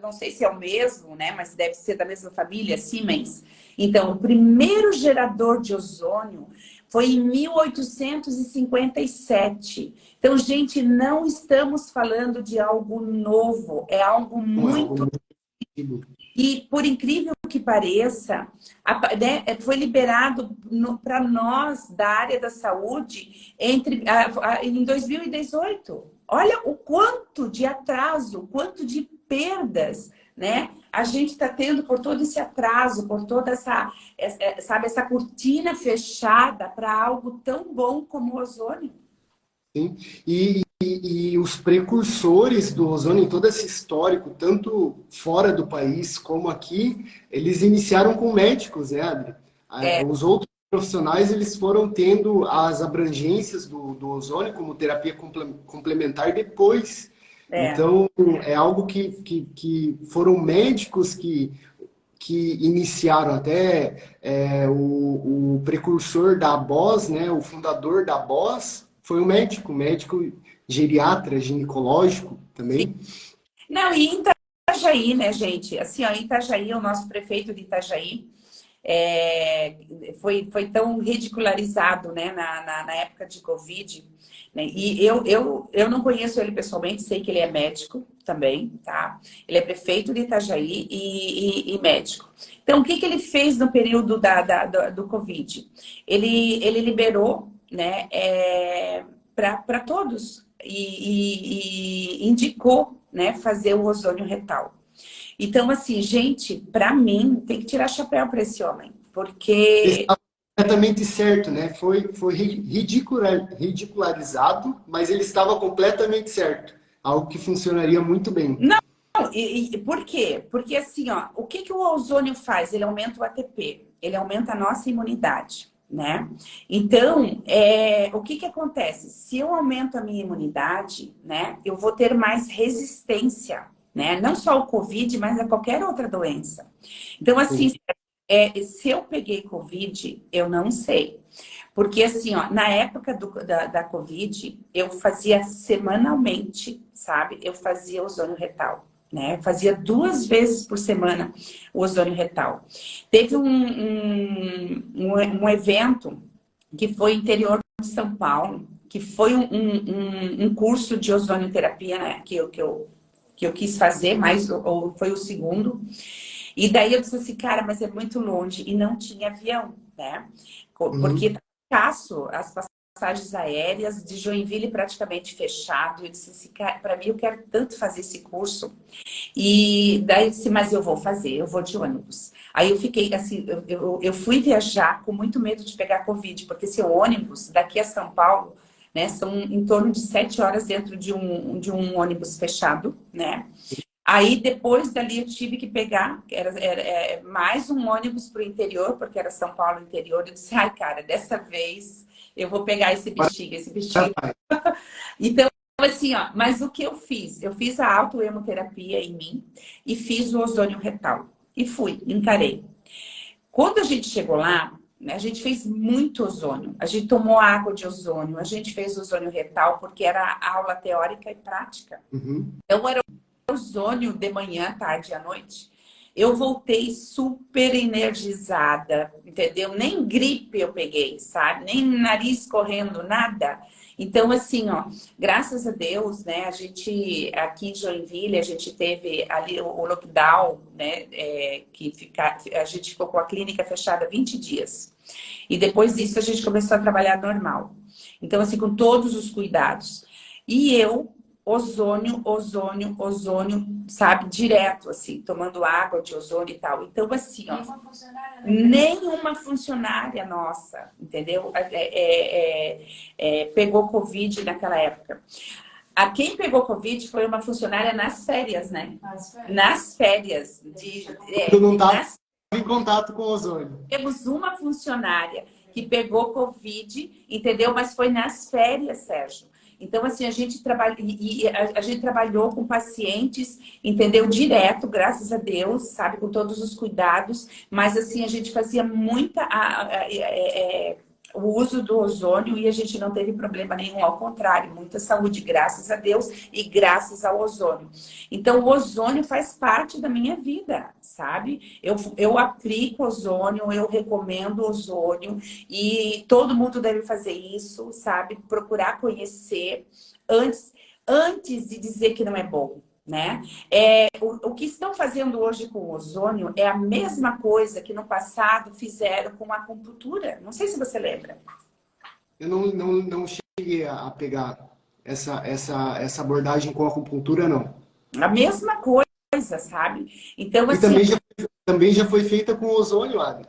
não sei se é o mesmo, né? Mas deve ser da mesma família, Siemens. Então, o primeiro gerador de ozônio foi em 1857. Então, gente, não estamos falando de algo novo, é algo muito. E, por incrível que pareça, foi liberado para nós da área da saúde em 2018. Olha o quanto de atraso, o quanto de perdas, né? A gente está tendo por todo esse atraso, por toda essa cortina fechada para algo tão bom como o ozônio. Sim. E os precursores do ozônio em todo esse histórico, tanto fora do país como aqui, eles iniciaram com médicos, né, Adri? Os outros profissionais, eles foram tendo as abrangências do ozônio como terapia complementar depois. É. Então, é algo que foram médicos que iniciaram até o precursor da BOS, né, o fundador da BOS, foi um médico geriatra, ginecológico também. Não, e em Itajaí, né, gente? Assim, ó, em Itajaí, o nosso prefeito de Itajaí é, foi tão ridicularizado, né, na época de Covid, né? E eu não conheço ele pessoalmente, sei que ele é médico também, tá? Ele é prefeito de Itajaí e médico. Então, o que ele fez no período do Covid? Ele liberou, né, para todos e indicou, né, fazer o ozônio retal. Então, assim, gente, para mim, tem que tirar chapéu para esse homem, porque Está completamente certo, né? Foi ridicularizado, mas ele estava completamente certo. Algo que funcionaria muito bem. não, por quê? Porque assim, ó, o que o ozônio faz? Ele aumenta o ATP, ele aumenta a nossa imunidade, né? Então, o que acontece? Se eu aumento a minha imunidade, né, eu vou ter mais resistência, né? Não só ao Covid, mas a qualquer outra doença. Então, assim, Sim. se eu peguei Covid, eu não sei. Porque, assim, ó, na época da Covid, eu fazia semanalmente, sabe? Eu fazia ozônio retal, né? Eu fazia 2 vezes por semana o ozônio retal. Teve um evento que foi interior de São Paulo, que foi um curso de ozonioterapia, né? Que eu quis fazer, mas ou foi o segundo. E daí eu disse assim, cara, mas é muito longe. E não tinha avião, né? Porque Uhum. tá escasso as passagens aéreas de Joinville praticamente fechado. Eu disse assim, cara, para mim eu quero tanto fazer esse curso. E daí eu disse, mas eu vou fazer, eu vou de ônibus. Aí eu fiquei assim, eu fui viajar com muito medo de pegar Covid, porque esse ônibus daqui a São Paulo, né, são em torno de 7 horas dentro de um ônibus fechado, né? Aí, depois dali, eu tive que pegar, era mais um ônibus para o interior, porque era São Paulo interior. Eu disse, ai, cara, dessa vez eu vou pegar esse bichinho, esse bichinho. Então, assim, ó, mas o que eu fiz? Eu fiz a autoemoterapia em mim e fiz o ozônio retal. E fui, encarei. Quando a gente chegou lá, né, a gente fez muito ozônio. A gente tomou água de ozônio, a gente fez ozônio retal, porque era aula teórica e prática. Uhum. Então, era ozônio de manhã, tarde e à noite. Eu voltei super energizada, entendeu? Nem gripe eu peguei, sabe? Nem nariz correndo, nada. Então, assim, ó, graças a Deus, né? A gente, aqui em Joinville, a gente teve ali o lockdown, né? A gente ficou com a clínica fechada 20 dias. E depois disso, a gente começou a trabalhar normal. Então, assim, com todos os cuidados. E eu ozônio, sabe? Direto, assim, tomando água de ozônio e tal. Então, assim, ó, nenhuma funcionária nossa, entendeu? Pegou Covid naquela época. A quem pegou Covid foi uma funcionária nas férias, né? Nas férias. Eu não estava em contato com o ozônio. Temos uma funcionária que pegou Covid, entendeu? Mas foi nas férias, Sérgio. Então, assim, a gente trabalhou com pacientes, entendeu? Direto, graças a Deus, sabe? Com todos os cuidados. Mas, assim, a gente fazia o uso do ozônio e a gente não teve problema nenhum. Ao contrário, muita saúde, graças a Deus e graças ao ozônio. Então, o ozônio faz parte da minha vida, sabe? Eu aplico ozônio, eu recomendo ozônio e todo mundo deve fazer isso, sabe? Procurar conhecer antes de dizer que não é bom, né? O que estão fazendo hoje com o ozônio é a mesma coisa que no passado fizeram com a acupuntura. Não sei se você lembra. Eu não cheguei a pegar essa abordagem com a acupuntura, não. A mesma coisa, sabe? Então, E assim, também já foi feita com ozônio, Adri.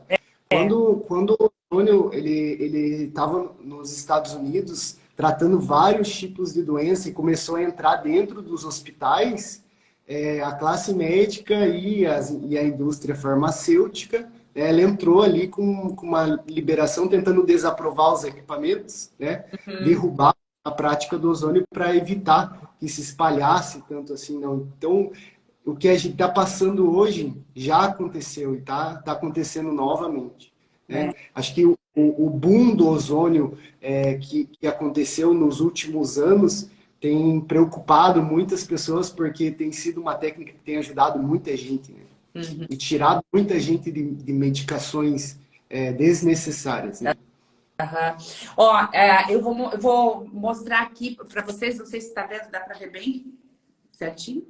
Quando o ozônio ele estava nos Estados Unidos tratando vários tipos de doença e começou a entrar dentro dos hospitais, a classe médica e a indústria farmacêutica, ela entrou ali com uma liberação tentando desaprovar os equipamentos, né? Derrubar a prática do ozônio para evitar que se espalhasse tanto assim, não. Então, o que a gente está passando hoje já aconteceu e está acontecendo novamente, né? Acho que o boom do ozônio que aconteceu nos últimos anos tem preocupado muitas pessoas porque tem sido uma técnica que tem ajudado muita gente, né? E tirado muita gente de medicações desnecessárias, né? Aham. Ó, eu vou mostrar aqui para vocês, não sei se está vendo, dá para ver bem certinho?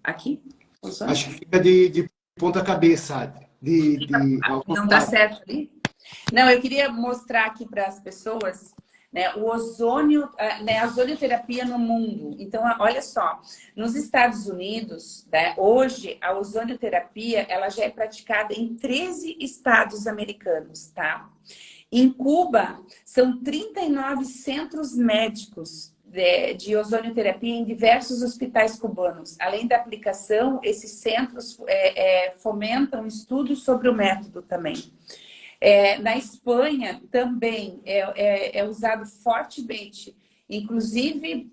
Aqui? Funciona? Acho que fica de ponta cabeça, Adri. Ao Não dá contrário. certo ali? Não, eu queria mostrar aqui para as pessoas, né, o ozônio, né, a ozonioterapia no mundo. Então, olha só, nos Estados Unidos, né, hoje a ozonioterapia ela já é praticada em 13 estados americanos, tá? Em Cuba, são 39 centros médicos de ozonioterapia em diversos hospitais cubanos. Além da aplicação, esses centros fomentam estudos sobre o método também. Na Espanha, também é usado fortemente. Inclusive,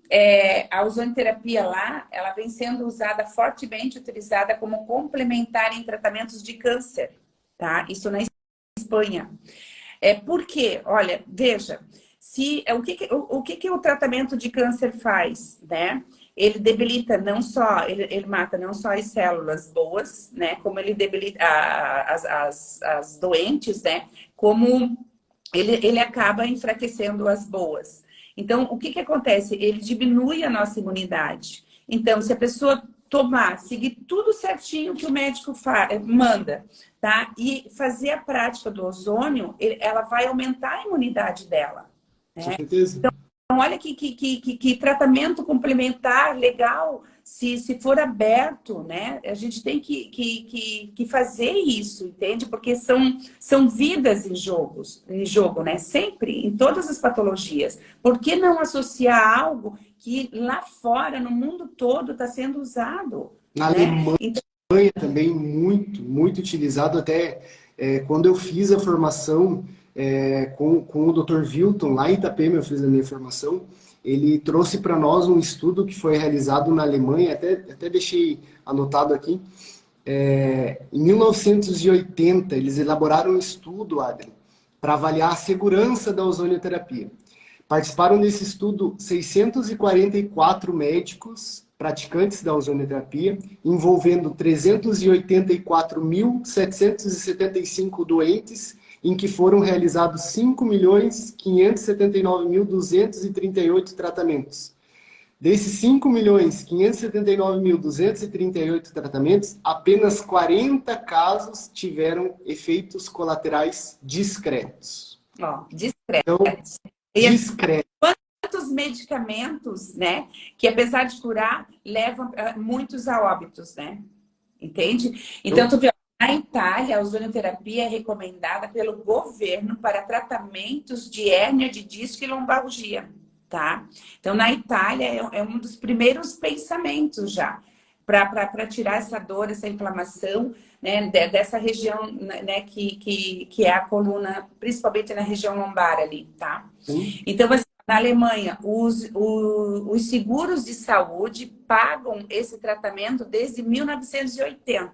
a ozonioterapia lá, ela vem sendo usada fortemente, utilizada como complementar em tratamentos de câncer, tá? Isso na Espanha. Por quê? Olha, veja, o que o tratamento de câncer faz, né? Ele debilita não só, ele mata não só as células boas, né? Como ele debilita as doentes, né? Como ele acaba enfraquecendo as boas. Então, o que acontece? Ele diminui a nossa imunidade. Então, se a pessoa seguir tudo certinho que o médico manda, tá? E fazer a prática do ozônio, ela vai aumentar a imunidade dela, Com né? certeza. Então, olha que tratamento complementar legal, se for aberto, né? A gente tem que fazer isso, entende? Porque são vidas em jogo, né? Sempre, em todas as patologias. Por que não associar algo que lá fora, no mundo todo, está sendo usado? Na Né? Alemanha Então, também muito utilizado. Até quando eu fiz a formação com o Dr. Wilton, lá em Itapema, eu fiz a minha formação, ele trouxe para nós um estudo que foi realizado na Alemanha, até deixei anotado aqui. Em 1980, eles elaboraram um estudo, Adri, para avaliar a segurança da ozonioterapia. Participaram desse estudo 644 médicos praticantes da ozonioterapia, envolvendo 384.775 doentes, em que foram realizados 5.579.238 tratamentos. Desses 5.579.238 tratamentos, apenas 40 casos tiveram efeitos colaterais discretos. ó, Então, discreto. discreto. Quantos medicamentos, né, que apesar de curar, levam muitos a óbitos, né? Entende? Então, tu vê, na Itália, a ozonioterapia é recomendada pelo governo para tratamentos de hérnia de disco e lombalgia, tá? Então, na Itália, é um dos primeiros pensamentos já para tirar essa dor, essa inflamação, né, dessa região, né, que é a coluna, principalmente na região lombar ali, tá? Sim. Então, assim, na Alemanha, os seguros de saúde pagam esse tratamento desde 1980.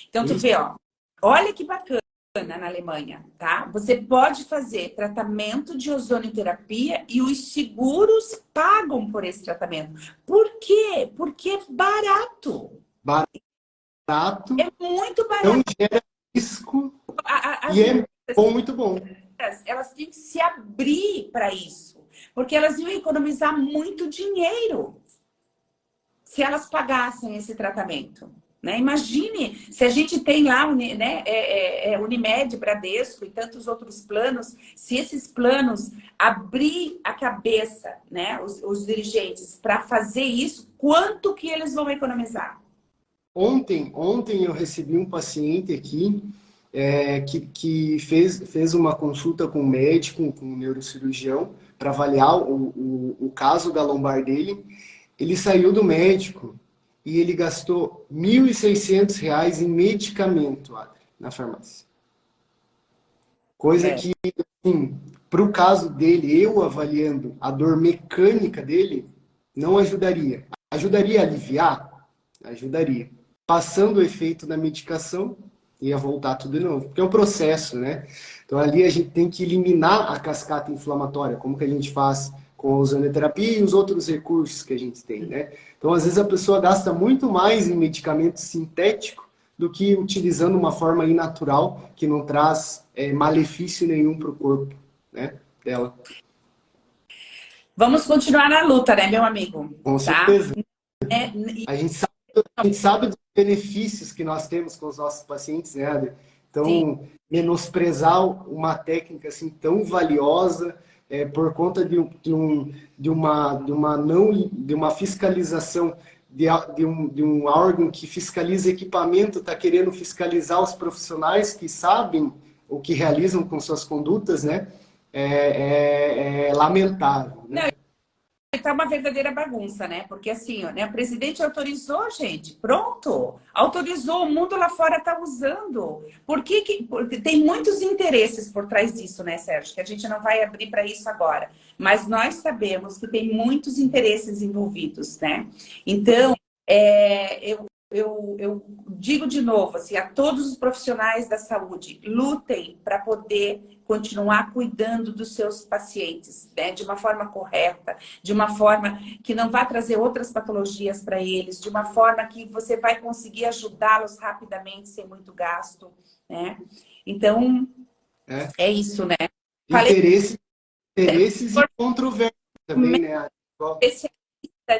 Então, tu vê, ó, olha que bacana na Alemanha, tá? Você pode fazer tratamento de ozonioterapia e os seguros pagam por esse tratamento. Por quê? Porque é barato. Barato, É muito não barato. gera risco As e é bom, muito bom. elas tinham que se abrir para isso, porque elas iam economizar muito dinheiro se elas pagassem esse tratamento. Né? Imagine se a gente tem lá, né, Unimed, Bradesco e tantos outros planos, se esses planos abrir a cabeça, né, os dirigentes, para fazer isso, quanto que eles vão economizar? Ontem eu recebi um paciente aqui que fez uma consulta com um médico, com um neurocirurgião, para avaliar o caso da lombar dele. Ele saiu do médico e ele gastou R$ 1.600 em medicamento, Adri, na farmácia. Coisa que, assim, para o caso dele, eu avaliando a dor mecânica dele, Não ajudaria. Ajudaria a aliviar? Ajudaria. Passando o efeito da medicação, ia voltar tudo de novo. Porque é um processo, né? Então ali a gente tem que eliminar a cascata inflamatória, como que a gente faz com a ozonoterapia e os outros recursos que a gente tem, né? Então às vezes a pessoa gasta muito mais em medicamento sintético do que utilizando uma forma inatural que não traz malefício nenhum para o corpo, né, dela. Vamos continuar na luta, né, meu amigo? Com Tá? certeza. A gente sabe dos benefícios que nós temos com os nossos pacientes, né, Adri? Sim. Então, menosprezar uma técnica assim tão valiosa por conta de uma fiscalização de um órgão que fiscaliza equipamento, está querendo fiscalizar os profissionais que sabem o que realizam com suas condutas, né? É lamentável, né? Não, tá uma verdadeira bagunça, né? Porque assim, ó, né, o presidente autorizou, gente, pronto, autorizou, o mundo lá fora tá usando. Porque tem muitos interesses por trás disso, né, Sérgio? Que a gente não vai abrir para isso agora. Mas nós sabemos que tem muitos interesses envolvidos, né? Então, eu digo de novo, assim, a todos os profissionais da saúde, lutem para poder continuar cuidando dos seus pacientes, né? De uma forma correta, de uma forma que não vai trazer outras patologias para eles, de uma forma que você vai conseguir ajudá-los rapidamente, sem muito gasto, né? Então, é isso, né? Interesses e controvérsias também, né?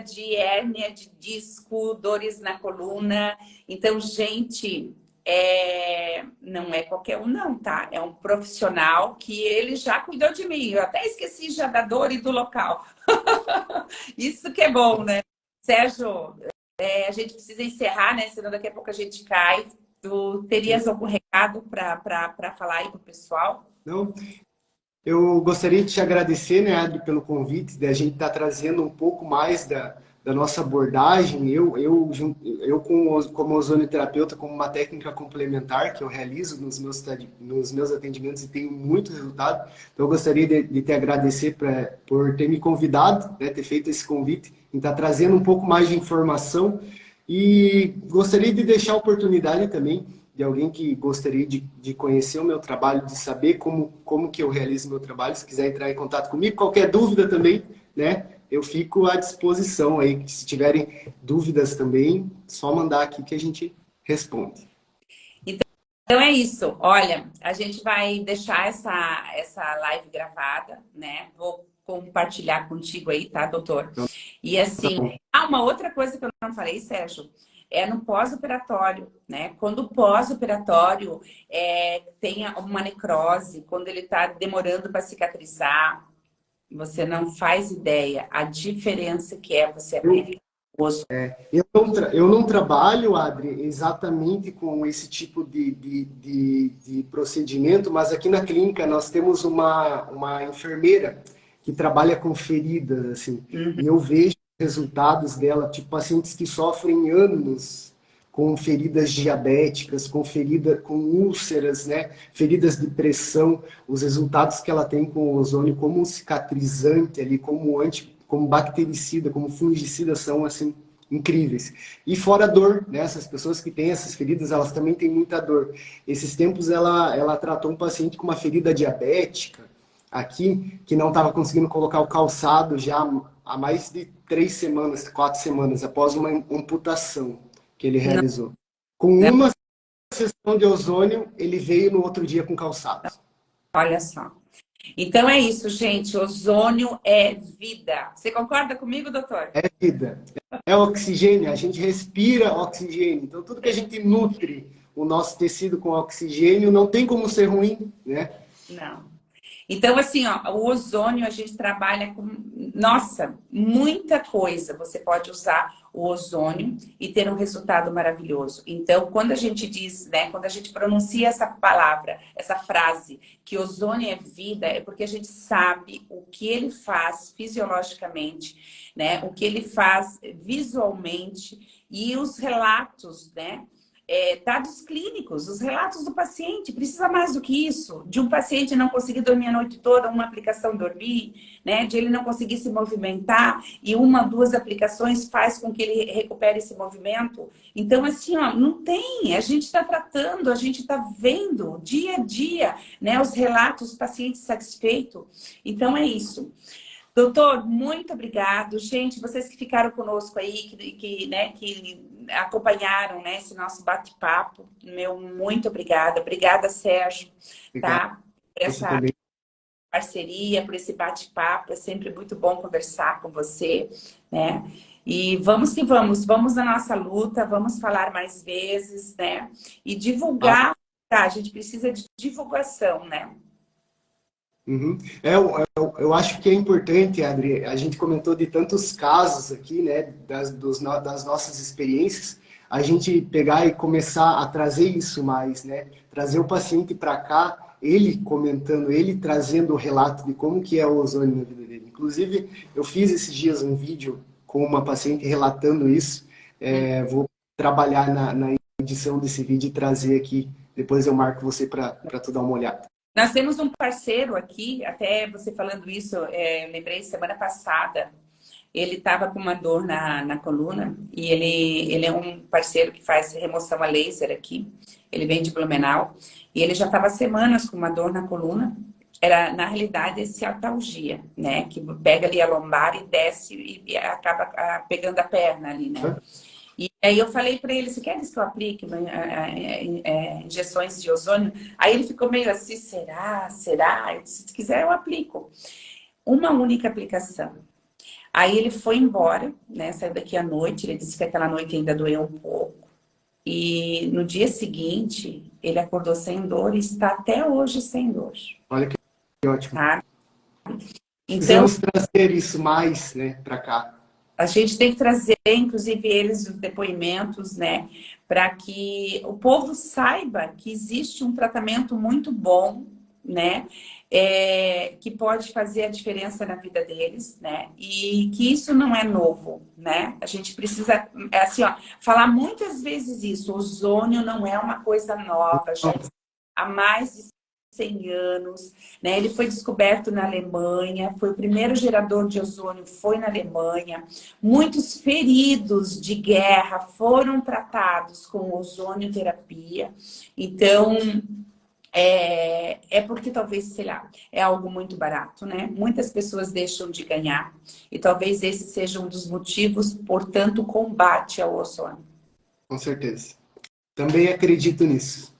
De hérnia de disco, dores na coluna. Então, gente, não é qualquer um não, tá? É um profissional que ele já cuidou de mim. Eu até esqueci já da dor e do local. Isso que é bom, né? Sérgio, a gente precisa encerrar, né? Senão daqui a pouco a gente cai. Tu terias algum recado para falar aí pro pessoal? Não, eu gostaria de te agradecer, né, Adri, pelo convite, da gente estar trazendo um pouco mais da nossa abordagem. Eu como ozonoterapeuta, como uma técnica complementar que eu realizo nos meus atendimentos e tenho muito resultado. Então, eu gostaria de te agradecer por ter me convidado, né, ter feito esse convite, e estar trazendo um pouco mais de informação. E gostaria de deixar a oportunidade também de alguém que gostaria de conhecer o meu trabalho, de saber como que eu realizo o meu trabalho, se quiser entrar em contato comigo, qualquer dúvida também, né? Eu fico à disposição aí, se tiverem dúvidas também, só mandar aqui que a gente responde. Então é isso. Olha, a gente vai deixar essa live gravada, né? Vou compartilhar contigo aí, tá, doutor? Então, E assim, uma outra coisa que eu não falei, Sérgio, é no pós-operatório, né? Quando o pós-operatório tem uma necrose, quando ele está demorando para cicatrizar, você não faz ideia a diferença que é você aplicar o osso. Eu não trabalho, Adri, exatamente com esse tipo de procedimento, mas aqui na clínica nós temos uma enfermeira que trabalha com feridas, assim, e eu vejo resultados dela, tipo pacientes que sofrem anos com feridas diabéticas, com úlceras, né? Feridas de pressão, os resultados que ela tem com o ozônio como um cicatrizante ali, como bactericida, como fungicida são assim incríveis. E fora a dor, né? Essas pessoas que têm essas feridas, elas também têm muita dor. Esses tempos ela tratou um paciente com uma ferida diabética aqui, que não estava conseguindo colocar o calçado já há mais de 3 semanas, 4 semanas, após uma amputação que ele realizou. Com uma sessão de ozônio, ele veio no outro dia com calçado. Olha só. Então é isso, gente. Ozônio é vida. Você concorda comigo, doutor? É vida. É oxigênio. A gente respira oxigênio. Então, tudo que a gente nutre o nosso tecido com oxigênio não tem como ser ruim, né? Não. Então, assim, ó, o ozônio a gente trabalha com, nossa, muita coisa. Você pode usar o ozônio e ter um resultado maravilhoso. Então, quando a gente diz, né, quando a gente pronuncia essa palavra, essa frase, que ozônio é vida, é porque a gente sabe o que ele faz fisiologicamente, né, o que ele faz visualmente e os relatos, né, dados clínicos, os relatos do paciente. Precisa mais do que isso. De um paciente não conseguir dormir a noite toda, uma aplicação dormir, né? De ele não conseguir se movimentar e uma, duas aplicações faz com que ele recupere esse movimento. Então, assim, ó, não tem. A gente está tratando, a gente está vendo dia a dia, né? Os relatos, os pacientes satisfeitos. Então, é isso. Doutor, muito obrigado. Gente, vocês que ficaram conosco aí, que acompanharam, né, esse nosso bate-papo, meu, muito obrigada. Obrigada, Sérgio, tá? Por essa parceria, por esse bate-papo. É sempre muito bom conversar com você, né? E vamos que vamos. Vamos na nossa luta, vamos falar mais vezes, né? E divulgar, tá? A gente precisa de divulgação, né? Uhum. Eu acho que é importante, Adri, a gente comentou de tantos casos aqui, né, das nossas experiências, a gente pegar e começar a trazer isso mais, né, trazer o paciente para cá, ele comentando, ele trazendo o relato de como que é o ozônio na vida dele. Inclusive, eu fiz esses dias um vídeo com uma paciente relatando isso, vou trabalhar na edição desse vídeo e trazer aqui, depois eu marco você para tu dar uma olhada. Nós temos um parceiro aqui, até você falando isso, lembrei, semana passada, ele estava com uma dor na coluna e ele é um parceiro que faz remoção a laser aqui, ele vem de Blumenau e ele já estava semanas com uma dor na coluna, era na realidade ciatalgia, né, que pega ali a lombar e desce e acaba pegando a perna ali, né. E aí eu falei para ele, você quer que eu aplique injeções de ozônio? Aí ele ficou meio assim, será? Eu disse, se quiser eu aplico. Uma única aplicação. Aí ele foi embora, né? Saiu daqui à noite, ele disse que aquela noite ainda doeu um pouco. E no dia seguinte, ele acordou sem dor e está até hoje sem dor. Olha que ótimo. Tá? Então, precisamos trazer isso mais, né, para cá. A gente tem que trazer, inclusive, eles, os depoimentos, né? Para que o povo saiba que existe um tratamento muito bom, né? Que pode fazer a diferença na vida deles, né? E que isso não é novo, né? A gente precisa, assim, ó, falar muitas vezes isso. O ozônio não é uma coisa nova, gente. Há mais de 100 anos, né? Ele foi descoberto na Alemanha, foi o primeiro gerador de ozônio, foi na Alemanha. Muitos feridos de guerra foram tratados com ozonioterapia. Então, porque talvez, sei lá, é algo muito barato, né? Muitas pessoas deixam de ganhar e talvez esse seja um dos motivos, portanto, combate ao ozônio. Com certeza. Também acredito nisso.